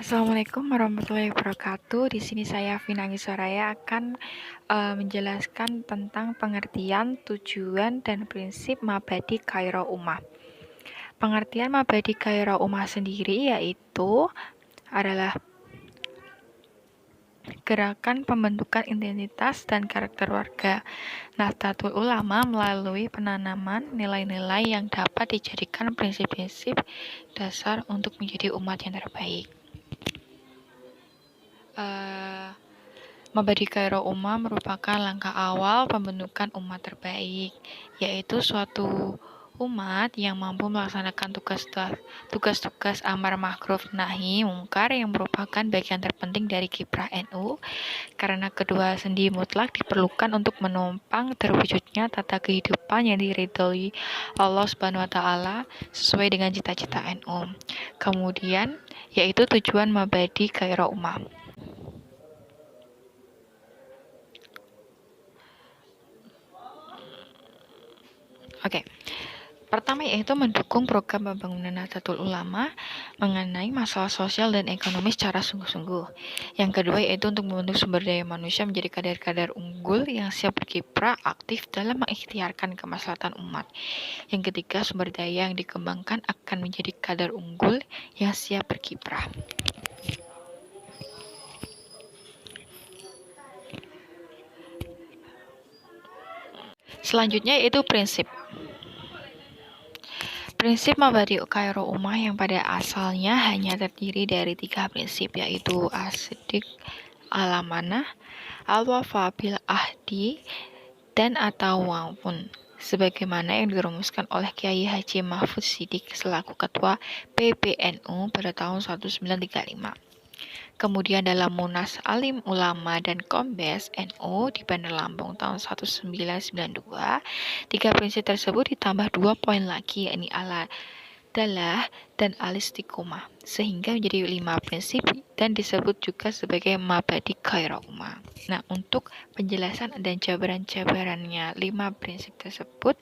Assalamualaikum warahmatullahi wabarakatuh. Di sini saya Vinangi Soraya akan menjelaskan tentang pengertian, tujuan, dan prinsip Mabadi Khairul Ummah. Pengertian Mabadi Khairul Ummah sendiri yaitu adalah gerakan pembentukan identitas dan karakter warga Nahdlatul Ulama melalui penanaman nilai-nilai yang dapat dijadikan prinsip-prinsip dasar untuk menjadi umat yang terbaik. Mabadi Khairul Ummah merupakan langkah awal pembentukan umat terbaik, yaitu suatu umat yang mampu melaksanakan tugas-tugas amar ma'ruf nahi mungkar yang merupakan bagian terpenting dari kiprah NU, karena kedua sendi mutlak diperlukan untuk menopang terwujudnya tata kehidupan yang diridhoi Allah Subhanahu wa taala sesuai dengan cita-cita NU. Kemudian, yaitu tujuan Mabadi Khairul Ummah. Oke. Pertama yaitu mendukung program pembangunan Nahdlatul Ulama mengenai masalah sosial dan ekonomi secara sungguh-sungguh. Yang kedua yaitu untuk membentuk sumber daya manusia menjadi kader-kader unggul yang siap berkiprah aktif dalam mengikhtiarkan kemaslahatan umat. Yang ketiga, sumber daya yang dikembangkan akan menjadi kader unggul yang siap berkiprah. Selanjutnya yaitu prinsip. Prinsip Mabadi Khairul Ummah yang pada asalnya hanya terdiri dari 3 prinsip, yaitu as-sidq, al-amanah, al-wafa bil ahdi, dan at-tawafun, sebagaimana yang dirumuskan oleh Kiai Haji Mahfud Siddiq selaku Ketua PBNU pada tahun 1935. Kemudian dalam Munas Alim Ulama dan Kombes NU di Bandar Lampung tahun 1992, 3 prinsip tersebut ditambah 2 poin lagi, yakni adalah dan al-istiqomah, sehingga menjadi 5 prinsip dan disebut juga sebagai Mabadi Khairul Ummah. Nah, untuk penjelasan dan jabaran-jabarannya 5 prinsip tersebut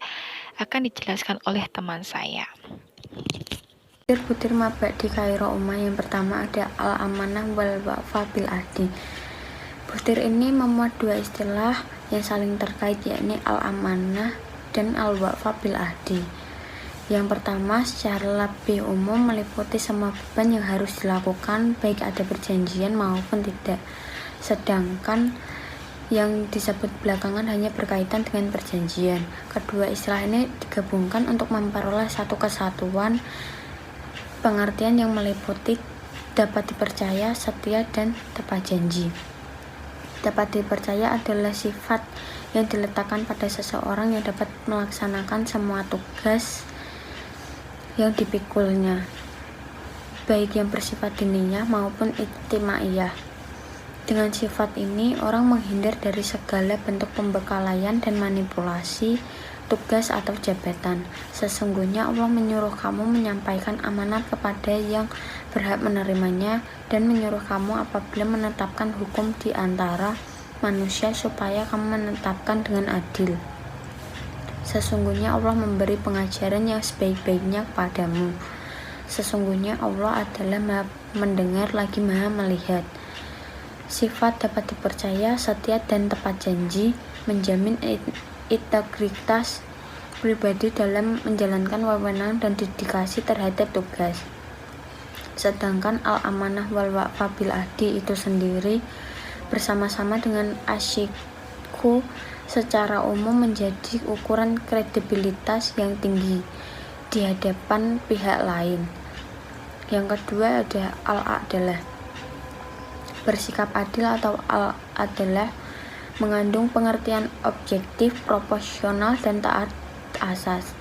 akan dijelaskan oleh teman saya. Butir Mabadi Khairul Ummah yang pertama ada al-amanah wal wafa bil ahdi. Butir ini memuat 2 istilah yang saling terkait, yakni al-amanah dan al-wafa bil ahdi. Yang pertama secara lebih umum meliputi semua beban yang harus dilakukan baik ada perjanjian maupun tidak. Sedangkan yang disebut belakangan hanya berkaitan dengan perjanjian. Kedua istilah ini digabungkan untuk memperoleh satu kesatuan pengertian yang meliputi dapat dipercaya, setia, dan tepat janji. Dapat dipercaya adalah sifat yang diletakkan pada seseorang yang dapat melaksanakan semua tugas yang dipikulnya, baik yang bersifat diniyah maupun ijtimaiyah. Dengan sifat ini, orang menghindar dari segala bentuk pembekalayan dan manipulasi tugas atau jabatan. Sesungguhnya Allah menyuruh kamu menyampaikan amanat kepada yang berhak menerimanya dan menyuruh kamu apabila menetapkan hukum di antara manusia supaya kamu menetapkan dengan adil. Sesungguhnya Allah memberi pengajaran yang sebaik-baiknya kepadamu. Sesungguhnya Allah adalah Maha mendengar lagi Maha melihat. Sifat dapat dipercaya, setia, dan tepat janji menjamin integritas pribadi dalam menjalankan wewenang dan dedikasi terhadap tugas. Sedangkan al-amanah wal wafa bil ahdi itu sendiri bersama-sama dengan asyikku secara umum menjadi ukuran kredibilitas yang tinggi di hadapan pihak lain. Yang kedua ada al-adalah. Bersikap adil atau al-adalah mengandung pengertian objektif, proporsional, dan taat asas.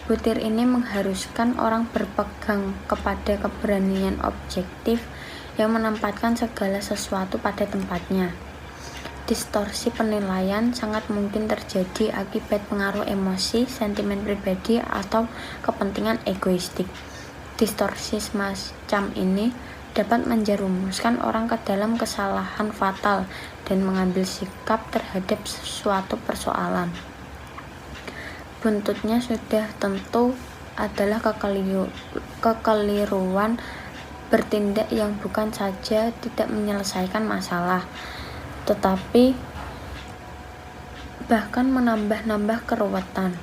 Butir ini mengharuskan orang berpegang kepada keberanian objektif yang menempatkan segala sesuatu pada tempatnya. Distorsi penilaian sangat mungkin terjadi akibat pengaruh emosi, sentimen pribadi, atau kepentingan egoistik. Distorsi semacam ini dapat menjerumuskan orang ke dalam kesalahan fatal dan mengambil sikap terhadap suatu persoalan. Buntutnya sudah tentu adalah kekeliruan bertindak yang bukan saja tidak menyelesaikan masalah, tetapi bahkan menambah-nambah keruwetan.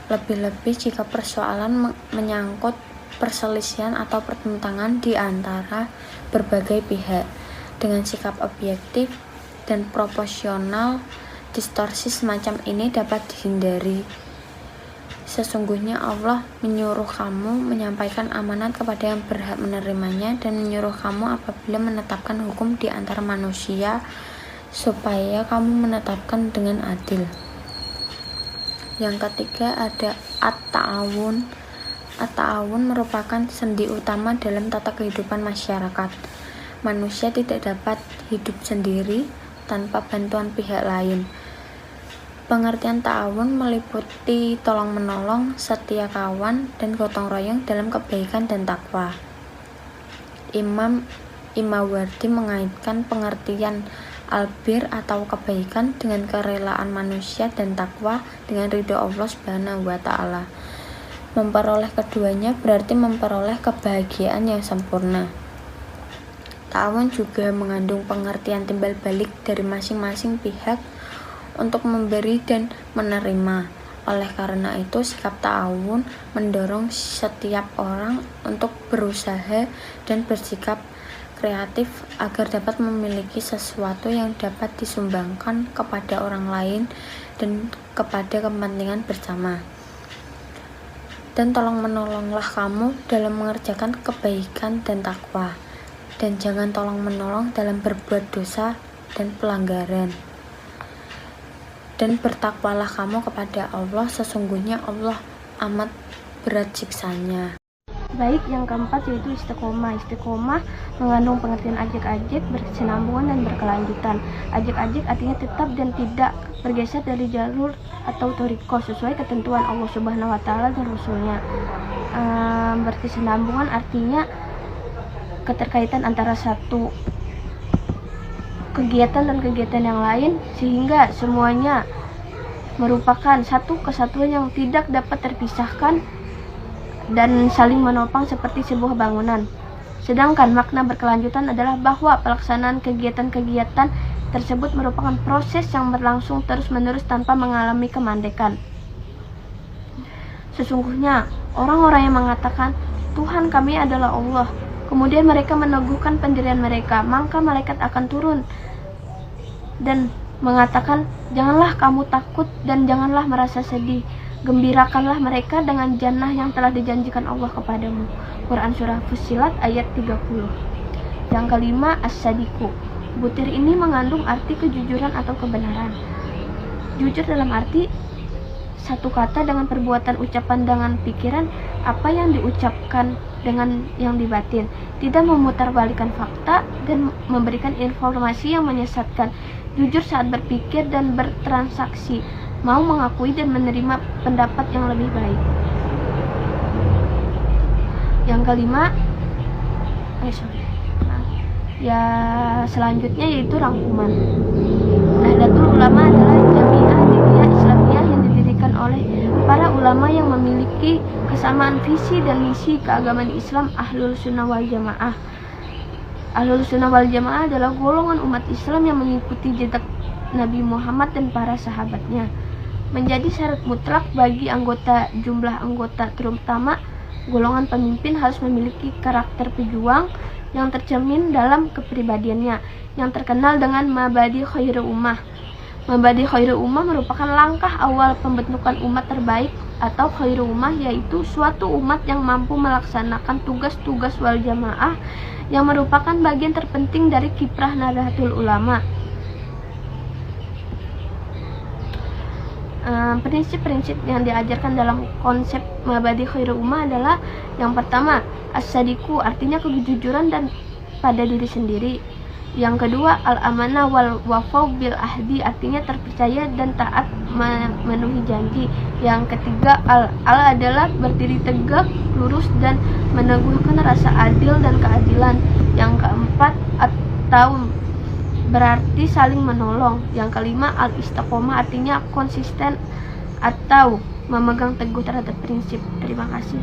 Lebih-lebih jika persoalan menyangkut perselisihan atau pertentangan di antara berbagai pihak. Dengan sikap objektif dan proporsional, distorsi semacam ini dapat dihindari. Sesungguhnya Allah menyuruh kamu menyampaikan amanat kepada yang berhak menerimanya dan menyuruh kamu apabila menetapkan hukum di antara manusia supaya kamu menetapkan dengan adil. Yang ketiga ada at-ta'awun. At-ta'awun merupakan sendi utama dalam tata kehidupan masyarakat. Manusia tidak dapat hidup sendiri tanpa bantuan pihak lain. Pengertian ta'awun meliputi tolong-menolong, setia kawan, dan gotong royong dalam kebaikan dan takwa. Imam Imawardi mengaitkan pengertian albir atau kebaikan dengan kerelaan manusia dan takwa dengan ridho Allah Subhanahu wa Ta'ala. Memperoleh keduanya berarti memperoleh kebahagiaan yang sempurna. Ta'awun juga mengandung pengertian timbal balik dari masing-masing pihak untuk memberi dan menerima. Oleh karena itu, sikap ta'awun mendorong setiap orang untuk berusaha dan bersikap kreatif agar dapat memiliki sesuatu yang dapat disumbangkan kepada orang lain dan kepada kepentingan bersama. Dan tolong menolonglah kamu dalam mengerjakan kebaikan dan takwa, dan jangan tolong menolong dalam berbuat dosa dan pelanggaran. Dan bertakwalah kamu kepada Allah, sesungguhnya Allah amat berat siksanya. Baik, yang keempat yaitu istiqomah. Istiqomah mengandung pengertian ajak-ajak, berkesinambungan dan berkelanjutan. Ajak-ajak artinya tetap dan tidak bergeser dari jalur atau thariqah sesuai ketentuan Allah Subhanahu wa Ta'ala dan Rasulnya. Berkesinambungan artinya keterkaitan antara satu kegiatan dan kegiatan yang lain sehingga semuanya merupakan satu kesatuan yang tidak dapat terpisahkan dan saling menopang seperti sebuah bangunan. Sedangkan makna berkelanjutan adalah bahwa pelaksanaan kegiatan-kegiatan tersebut merupakan proses yang berlangsung terus-menerus tanpa mengalami kemandekan. Sesungguhnya orang-orang yang mengatakan Tuhan kami adalah Allah, kemudian mereka meneguhkan pendirian mereka, maka malaikat akan turun dan mengatakan, janganlah kamu takut dan janganlah merasa sedih. Gembirakanlah mereka dengan jannah yang telah dijanjikan Allah kepadamu. Quran Surah Fussilat ayat 30. Yang kelima, as-sadiqu. Butir ini mengandung arti kejujuran atau kebenaran. Jujur dalam arti satu kata dengan perbuatan, ucapan dengan pikiran, apa yang diucapkan dengan yang dibatin, tidak memutarbalikkan fakta dan memberikan informasi yang menyesatkan, jujur saat berpikir dan bertransaksi, mau mengakui dan menerima pendapat yang lebih baik. Yang kelima, selanjutnya yaitu rangkuman. Nahdlatul Ulama adalah jamiah diniyah Islamiyah yang didirikan oleh para ulama yang memiliki kesamaan visi dan misi keagamaan Islam Ahlus Sunnah wal Jamaah. Ahlus Sunnah wal Jamaah adalah golongan umat Islam yang mengikuti jejak Nabi Muhammad dan para sahabatnya. Menjadi syarat mutlak bagi jumlah anggota, terutama golongan pemimpin, harus memiliki karakter pejuang yang tercermin dalam kepribadiannya, yang terkenal dengan mabadi khairul ummah. Mabadi khairul ummah merupakan langkah awal pembentukan umat terbaik atau khairul ummah, yaitu suatu umat yang mampu melaksanakan tugas-tugas wal jamaah yang merupakan bagian terpenting dari kiprah Nahdlatul Ulama. Prinsip-prinsip yang diajarkan dalam konsep mabadi khairul ummah adalah yang pertama, as-sadiqu artinya kejujuran dan pada diri sendiri. Yang kedua, al-amanah wal wafau bil ahdi artinya terpercaya dan taat memenuhi janji. Yang ketiga, al adalah berdiri tegak, lurus dan meneguhkan rasa adil dan keadilan. Yang keempat, at-taum berarti saling menolong. Yang kelima, al-istiqomah artinya konsisten atau memegang teguh terhadap prinsip. Terima kasih.